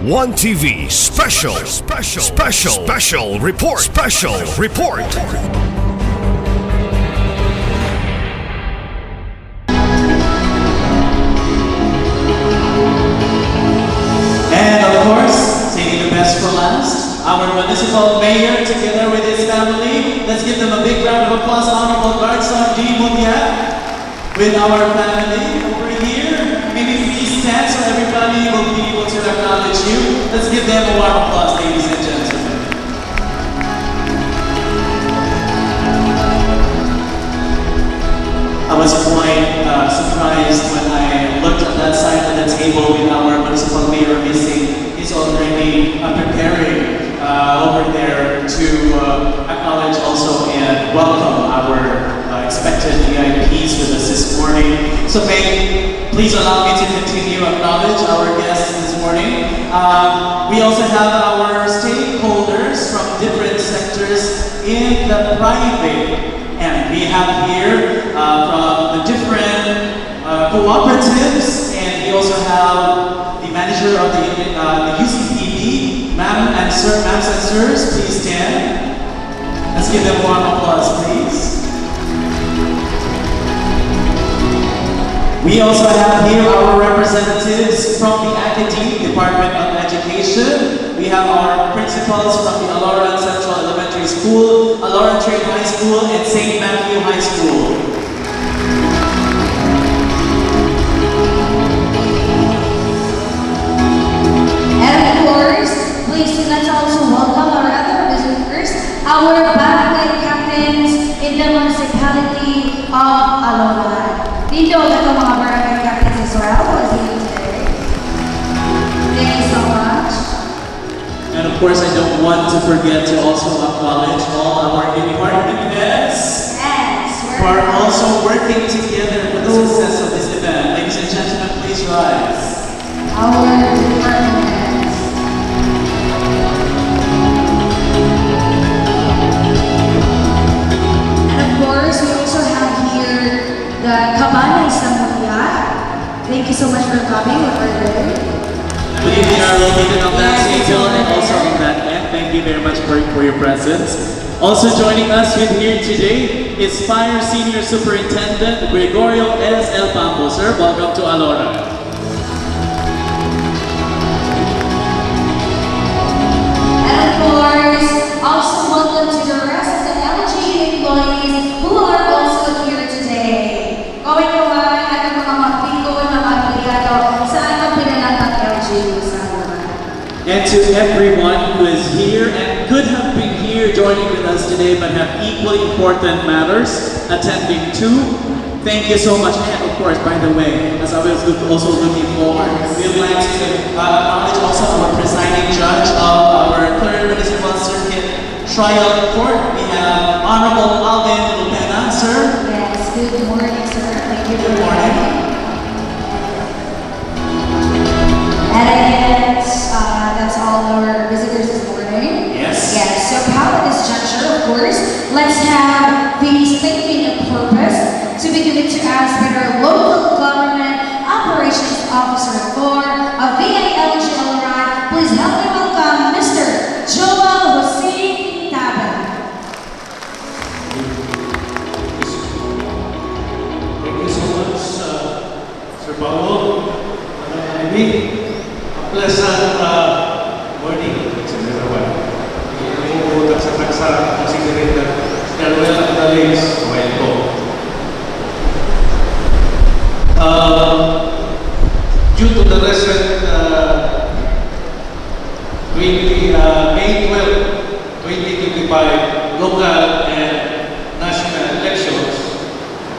One TV special report. And of course, saving the best for last, our municipal mayor together with his family. Let's give them a big round of applause, Honorable Garson D. Munyak, with our family over here. Maybe please stand so everybody will be able to acknowledge you. Let's give them a warm applause, ladies and gentlemen. I was quite surprised when I looked at that side of the table with our municipal mayor missing. He's already preparing over there to acknowledge also and welcome our expected VIPs with us this morning. So please allow me to continue to acknowledge our guests this morning. We also have our stakeholders from different sectors in the private. And we have here from the different cooperatives, and we also have the manager of the UCPD, ma'am and sirs, please stand. Let's give them a warm applause, please. We also have here our representatives from the Academe Department of Education. We have our principals from the Aloran Central Elementary School, Aloran Trade High School, and St. Matthew High School. And of course, please let's also welcome our other visitors, our barangay captains in the municipality of Aloran. Dito ang mga barangay captains as well was here today. Thank you so much. And of course, I don't want to forget to also acknowledge all our department heads who are also working together for the success of this event. Ladies and gentlemen, please rise. Our department heads. And of course, we also have here the Kabanay Samuya. Thank you so much for coming over there. I believe they are located on that table and also on that end. Thank you very much for your presence. Also joining us here today is Fire Senior Superintendent Gregorio S. El Pambo. Sir, welcome to Aloran. And of course, also welcome to the rest of the LG employees who are also here today. Going naman at ang mga magpingo ng mga aliado sa ating pinalatang LG sa Aloran. And to everyone who is here and could have been here joining with us today but have equally important matters attending to, thank you so much. And of course, by the way, as I was also looking forward, we would like to acknowledge also our presiding judge of our 3rd Municipal Circuit Trial Court. We have Honorable Alvin Lupena, sir. Yes, good morning, sir. Thank you. Good morning. And again, that's all our visitors this morning. Yes. Yes, so how at this juncture, of course, let's have the statement of purpose to be given to us by our local government operations officer for VILG Aloran. Please help me welcome Mr. Joel Hussein Taban. Thank you so much, Sir Paulo. A pleasant morning to everyone. Yung taksa-taksa considering that farewell acknowledge while ko. Due to the recent May 12, 2025 local and national elections,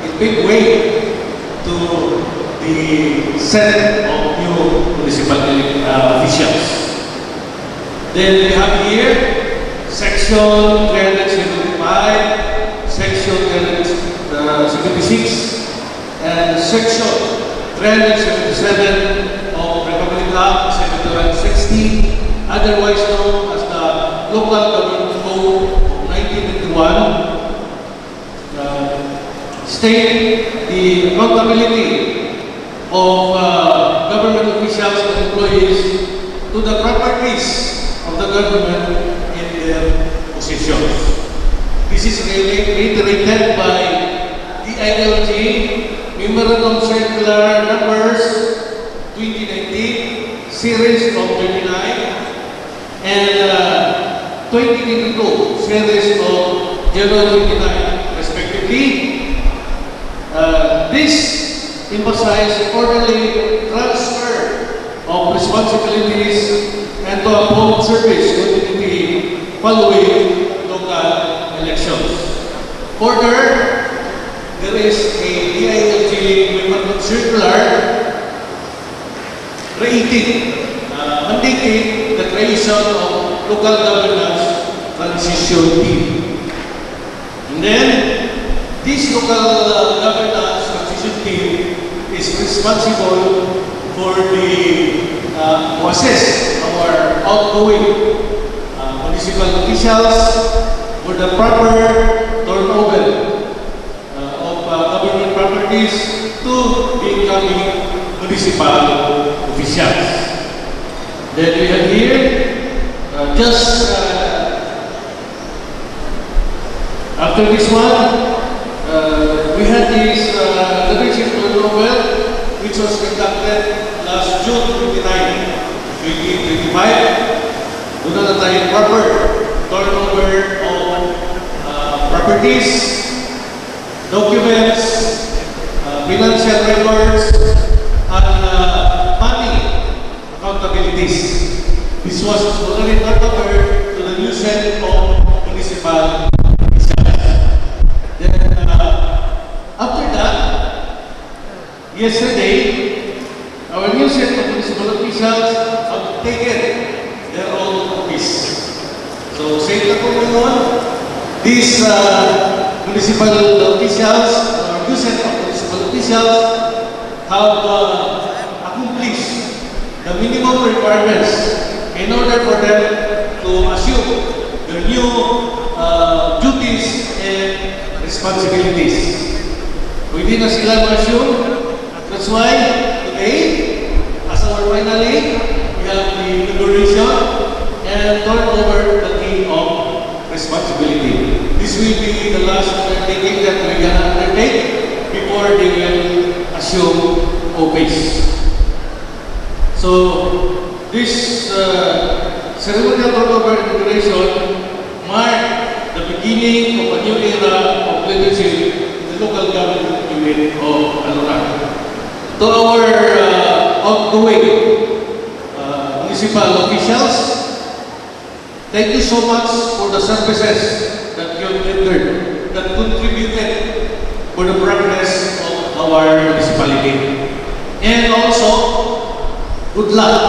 it gave way to the set of new municipal officials. Then we have here Section 375, Section 376, and Section 377 of Republic Act 7160, otherwise known as the Local Government Code of 1991, state the accountability of government officials and employees to to the properties of the government in their positions. This is reiterated by the ILG Memorandum Circular Numbers 2019, Series of 39, and 2022, Series of January 29, respectively. This emphasizes orderly transfer of responsibilities and to uphold service continuity following local elections. Further, there is a DILG Memorandum Circular mandating the creation of local governance transition team. And then, this local governance transition team is responsible for to assess our outgoing municipal officials for the proper turnover of government properties to the incoming municipal officials. Then we have here, after this one, we had this leadership turnover which was conducted last June 29, 2025. Doon na tayo proper turnover of properties, documents, financial records, and money accountabilities. This was already turned over to the new set of municipal officials. Then, after that, yesterday, our new set of municipal officials have taken their own office. So, sa ito po ngayon, these municipal officials, or new set of municipal officials, have accomplished the minimum requirements in order for them to assume their new duties and responsibilities. Pwede na sila ma-assume. That's why today, as our finally, we have the inauguration and turn over the key of responsibility. This will be the last undertaking that we can undertake before they will assume office. So, this ceremonial turnover inauguration marked the beginning of a new era of leadership in the local government unit of Alorang. To our outgoing municipal officials, thank you so much for the services that you have rendered, that contributed for the progress of our municipality. And also, good luck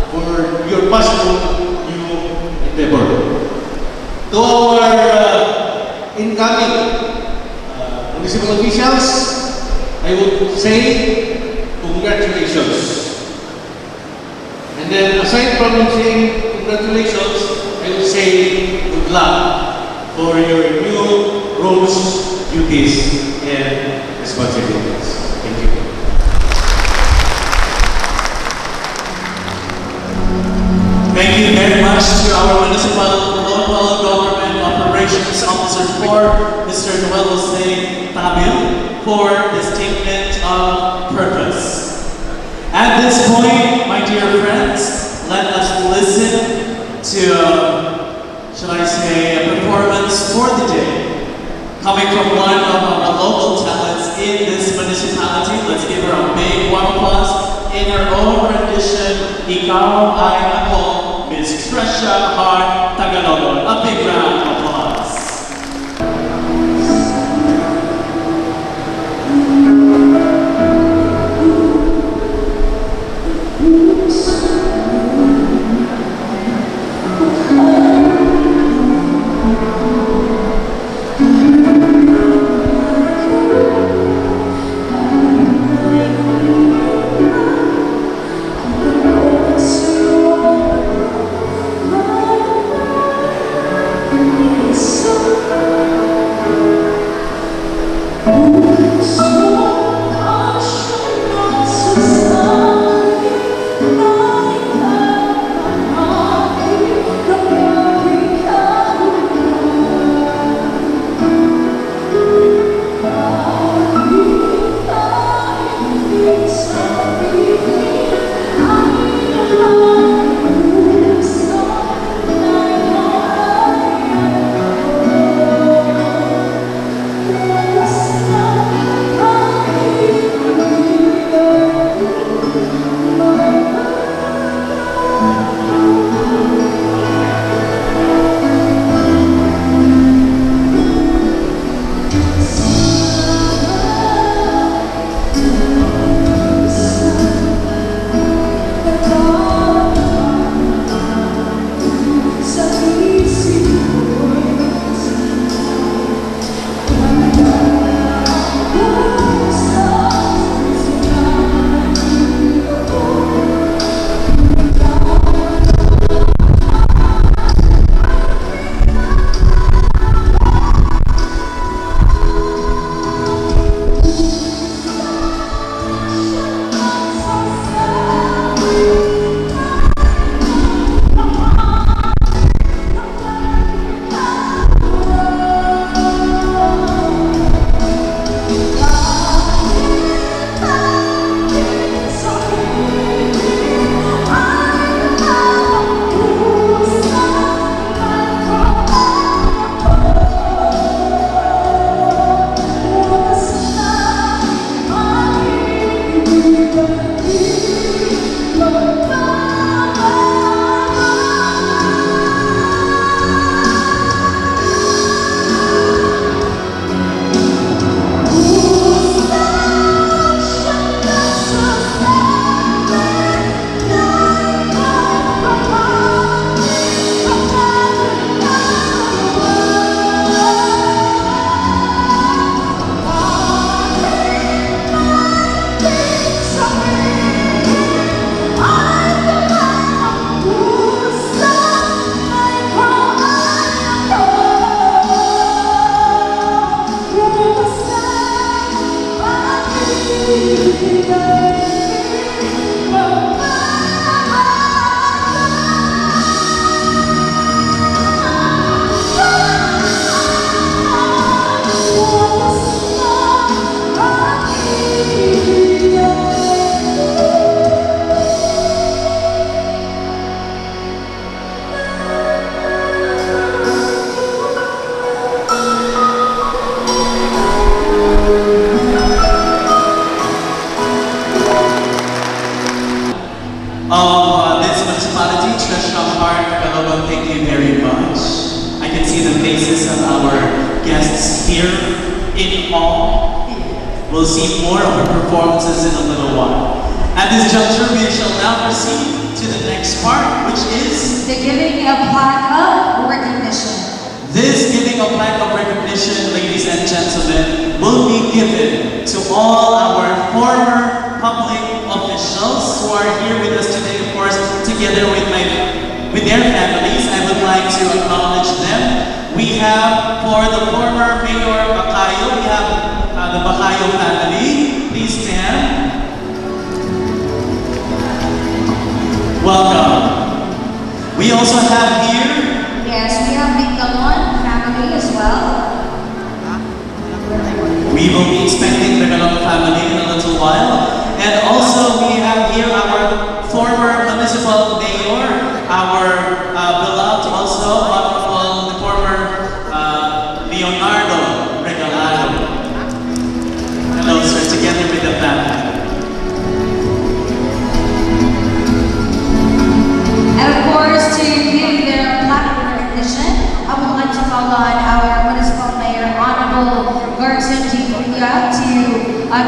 for your possible new endeavor. To our incoming municipal officials, I would say congratulations. And then aside from saying congratulations, I would say good luck for your new roles, duties, and responsibilities. Thank you. Thank you very much to our Municipal Local Government Operations Officer 4, Mr. Noel Jose Tabil, for the statement of purpose. At this point, my dear friends, let us listen to, should I say, a performance for the day. Coming from one of our local talents in this municipality, let's give her a big warm applause in her own rendition, Ikaw Ay Ako, Miss Tresha Hart Tagalog. A big round of applause. So I should not sustain. from heart, Tagalog, thank you very much. I can see the faces of our guests here in awe. We'll see more of her performances in a little while. At this juncture, we shall now proceed to the next part, which is The giving a plaque of recognition. this giving of plaque of recognition, ladies and gentlemen, will be given to all our former public officials who are here with us today, of course, together with their families. I would like to acknowledge them. We have, for the former Mayor Bacayo, we have the Bacayo family. Please stand. Welcome. We also have here Yes, we have the Galon family as well. we will be expecting the Galong family in a little while. And also we have here our former municipal mayor, our beloved also, honorable, the former Leonardo Regalado. Hello sir, together with the family. And of course, to give their plaque of recognition, I would like to call on our municipal mayor, Honorable Garson T. Cunha, to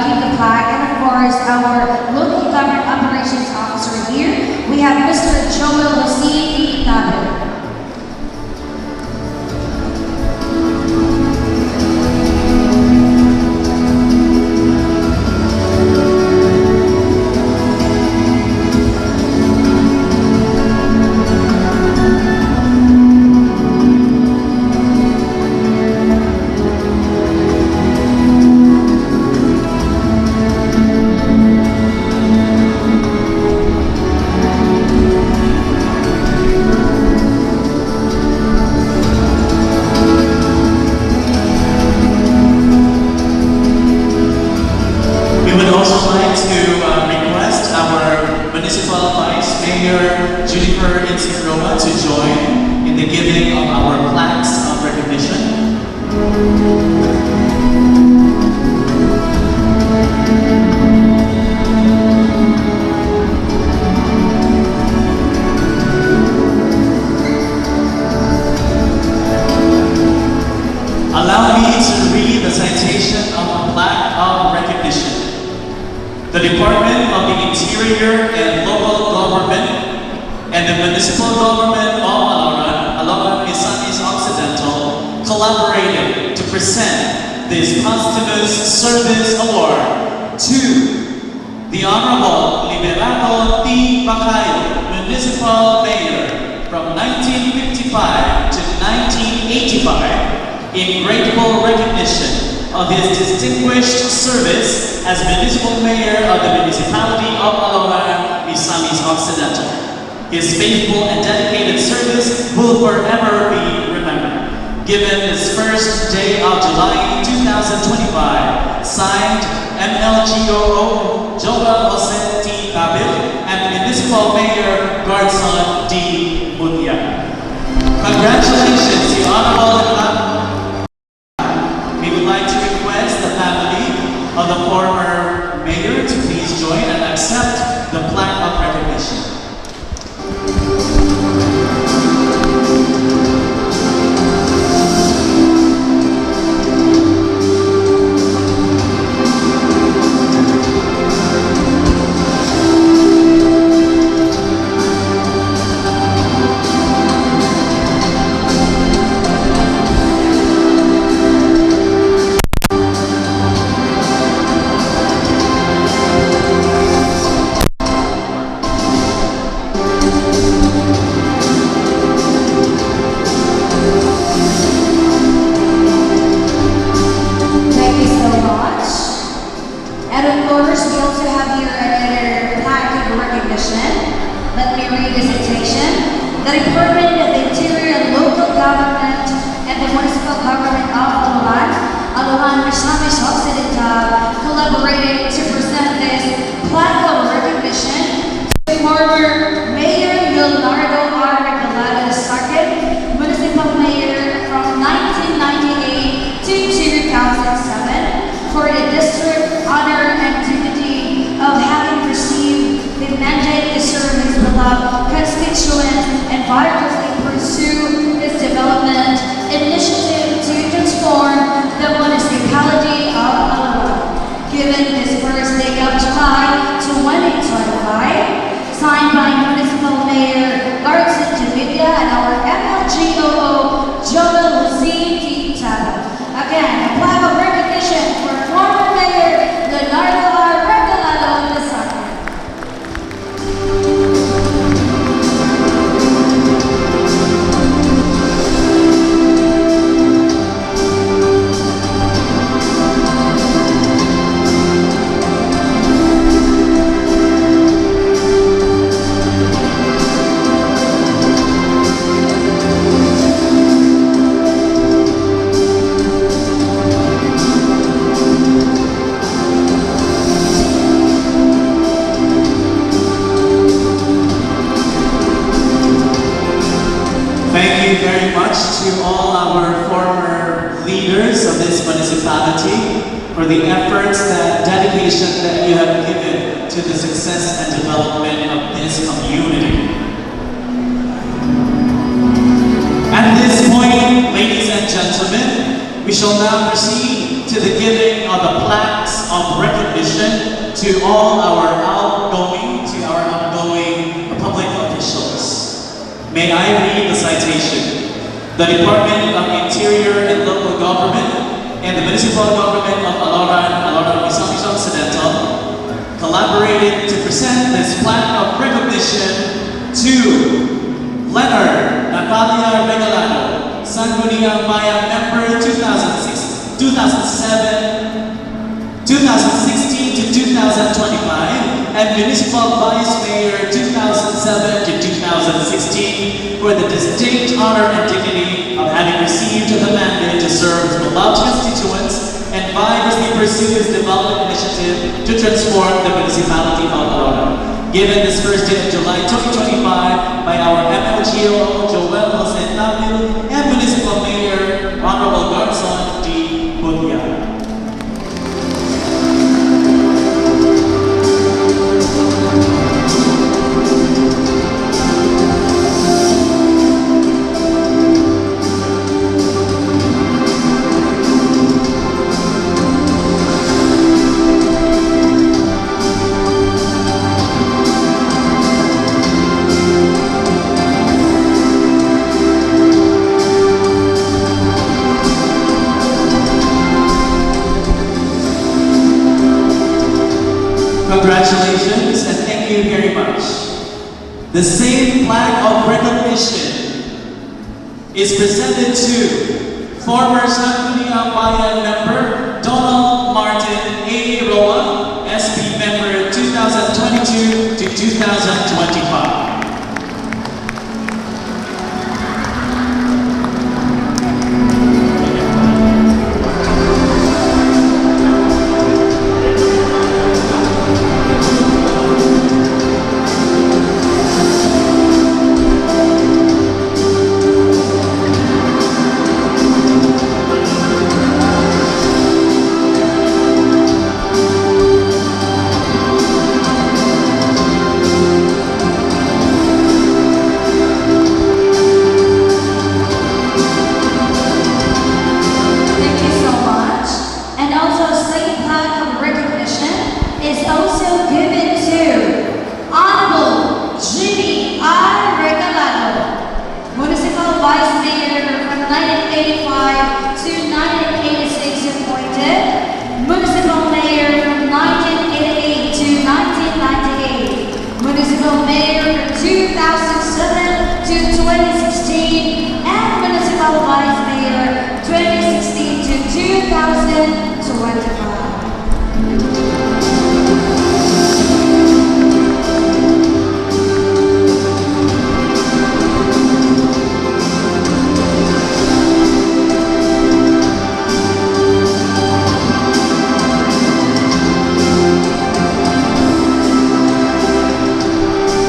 keep the plaque. And of course, our local government operations officer here, we have Mr. Joel Hossein Itabe. We would also like to request our municipal vice mayor, Jennifer Insigroa, to join in the giving of our plaques of recognition. Allow me to read the citation of a plaque of recognition. The Department of the Interior and Local Government and the Municipal Government of Alaoran, Misamis Occidental, collaborated to present this posthumous service award to the Honorable Liberato T. Bacayo, Municipal Mayor from 1955 to 1985, in grateful recognition of his distinguished service as Municipal Mayor of the Municipality of Alaoran, Misamis Occidental. His faithful and dedicated service will forever be remembered. Given this first day of July 2025, signed MLGOO Joel Jose T. Cabil and Municipal Mayor Garson D. Mutia. Congratulations to Honorable. We would like to request the family of the former mayor to please join and accept the plaque of recognition. Thank you so much. And of course, we also have here another plaque of recognition. Let me read the citation. The Department of the Interior and Local Government and the Municipal Government of Alaoran, Misamis Occidental, collaborated to present this plaque of recognition to former Mayor Leonardo R. Regalado II, Municipal Mayor from 1998 to 2007, for the district honor and dignity of having received the mandate to serve his beloved constituents Thank you very much to all our former leaders of this municipality for the efforts, that dedication that you have given to the success and development of this community. At this point, ladies and gentlemen, we shall now proceed to the giving of the plaques of recognition to all our outgoing public officials. May I read the citation? The Department of Interior and Local Government and the Municipal Government of Aloran Misamis Occidental collaborated to present this plaque of recognition to Leonard Natalia Regalado, Sangguniang Bayan Member 2016 to 2025, and Municipal Vice Mayor 2007 to 2016 for the distinct honor and dignity of having received the mandate to serve his beloved constituents and vigorously pursue his development initiative to transform the municipality of Aloran. Given this first day of July 2025 by our MLGO Joel Jose Tabil and Municipal Mayor Honorable Garson D. Bunya. Congratulations and thank you very much. The same plaque of recognition is presented to former Sangguniang Bayan member Donald Martin A. Roa, SP member 2022 to 2025.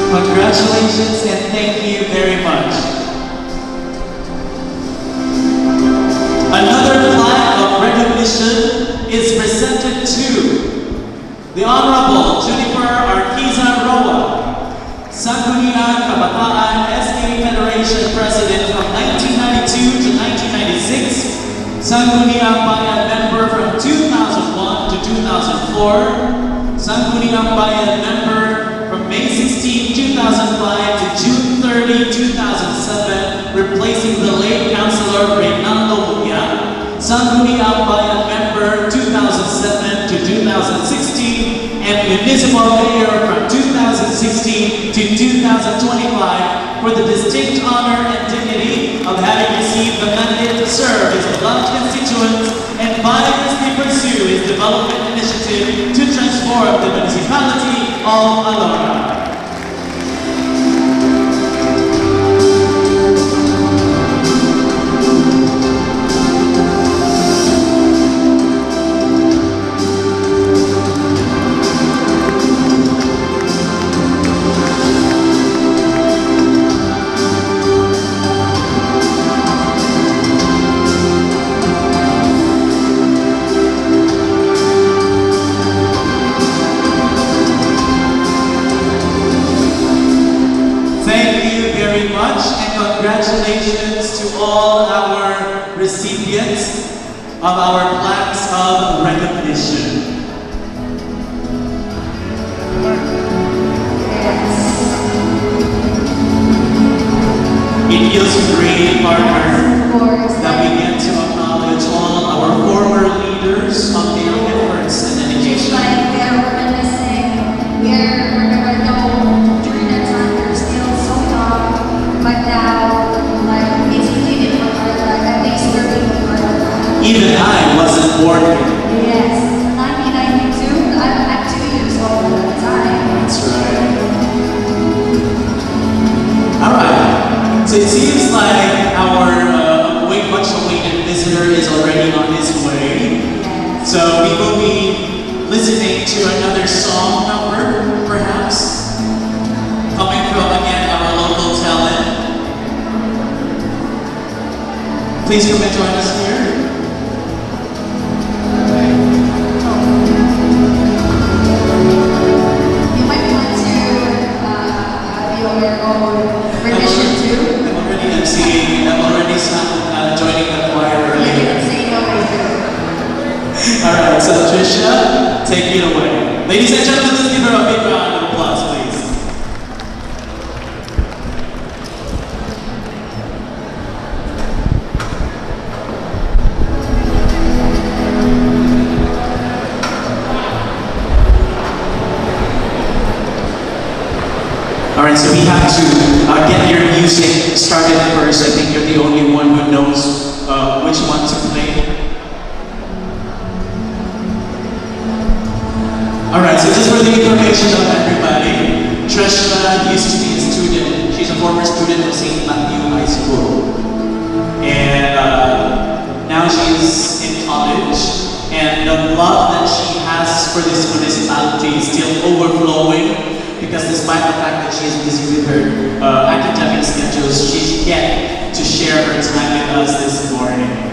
Congratulations and thank you very much. Another plaque of recognition is presented to the Honorable Juniper Arquiza Roa, Sangguniang Kabataan SK Federation President from 1992 to 1996, Sangguniang Bayan member from 2001 to 2004, Sangguniang Bayan member from May 16, 2005 to June 30, 2007, replacing the late Councilor Reynaldo Bunya, Sangguniang Bayan member 2007 to 2016, and Municipal Mayor from 2016 to 2025 for the distinct honor and dignity of having received the mandate to serve his beloved constituents and vigorously pursue his development initiative to transform the municipality of Aloran. very much, and congratulations to all our recipients of our plaques of recognition. It feels great, partner, Of course. that we get to acknowledge all our former leaders of their efforts and Just dedication. like we are reminiscing, we're never know during that time we're still so young, but now like it's really different for us. Like at least we're being part of that. Even I wasn't born yet. Yes, 1992. I'm 2 years old at the time. That's right. Alright, so it seems like our much awaited visitor is already on his way. Yes. So we will be listening to another song number, perhaps, coming from again our local talent. Please come and join us here. You might want to have your own rendition too. I'm already emceeing. I'm already joining the choir You earlier. can say no later. Alright, so Trisha, take it away. Ladies and gentlemen, let's give her a big round of applause, please. Alright, so we have to get your music started first. I think you're the only one who knows which one to play. Alright, so just for the information of everybody, Trisha used to be a student. She's a former student of St. Matthew High School. And now she's in college. And the love that she has for this municipality is still overflowing. Because despite the fact that she is busy with her academic schedules, she's yet to share her time with us this morning.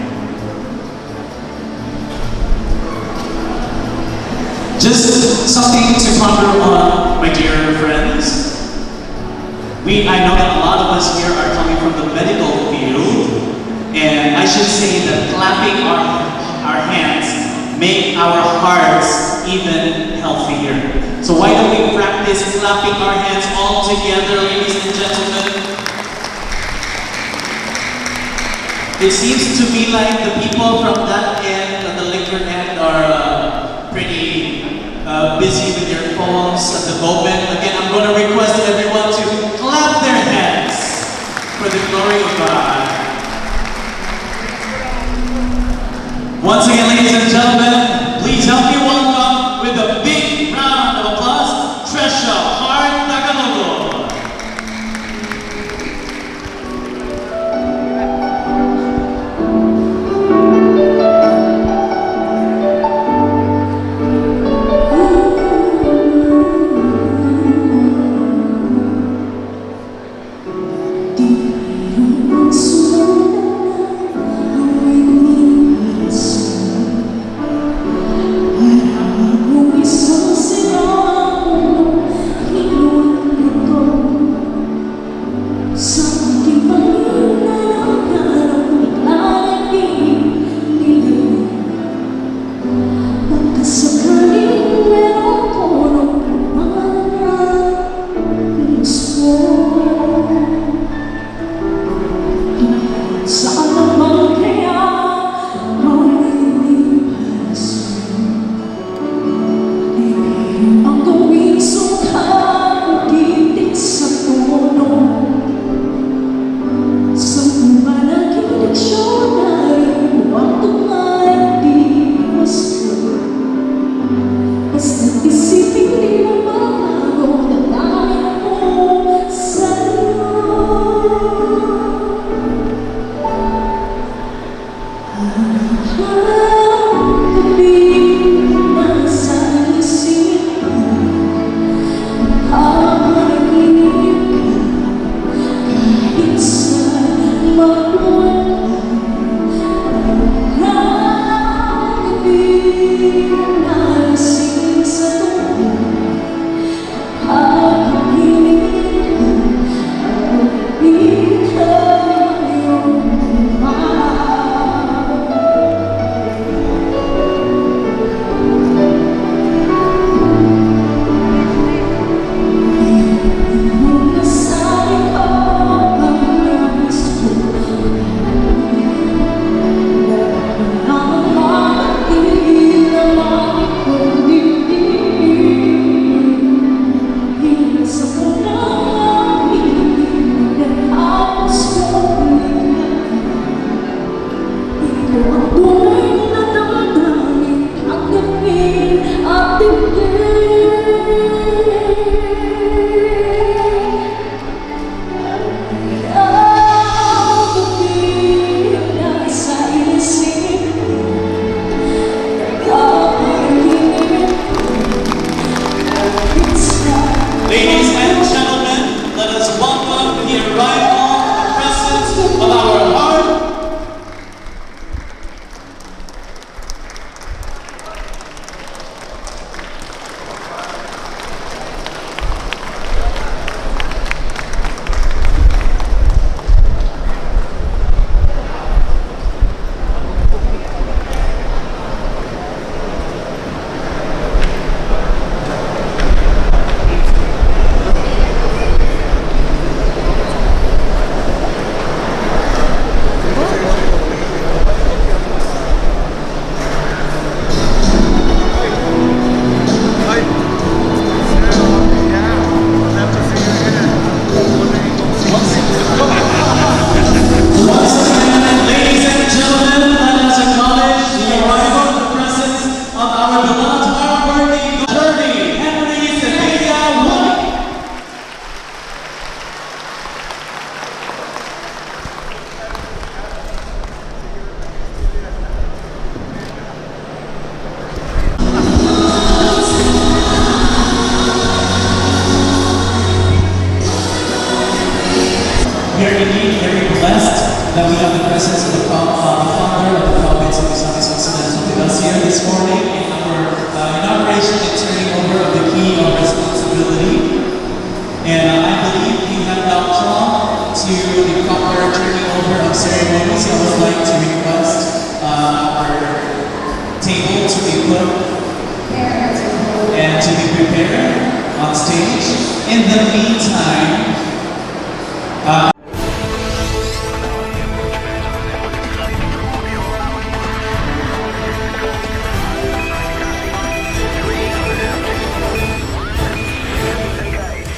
Just something to ponder on, my dear friends. I know that a lot of us here are coming from the medical field, and I should say that clapping our hands make our hearts even healthier. So why don't we practice clapping our hands all together, ladies and gentlemen? It seems to me like the people from that end, the liquor end, are pretty busy with their phones at the moment. Again, I'm going to request everyone to clap their hands for the glory of God. Once again, ladies and gentlemen, please help me welcome with a big round of applause, Trisha Hart Tagalogo. Once again, ladies and gentlemen, let us acknowledge the arrival and the presence of our beloved hardworking attorney, Henry Cepeda White. We are indeed very blessed that we have the presence of the founder of the province of Misamis Occidental with us here this morning in our inauguration and turning over of the key of responsibility. And I believe we have now come to the proper turning over of ceremonies. I would like to request our table to be put and to be prepared on stage. In the meantime,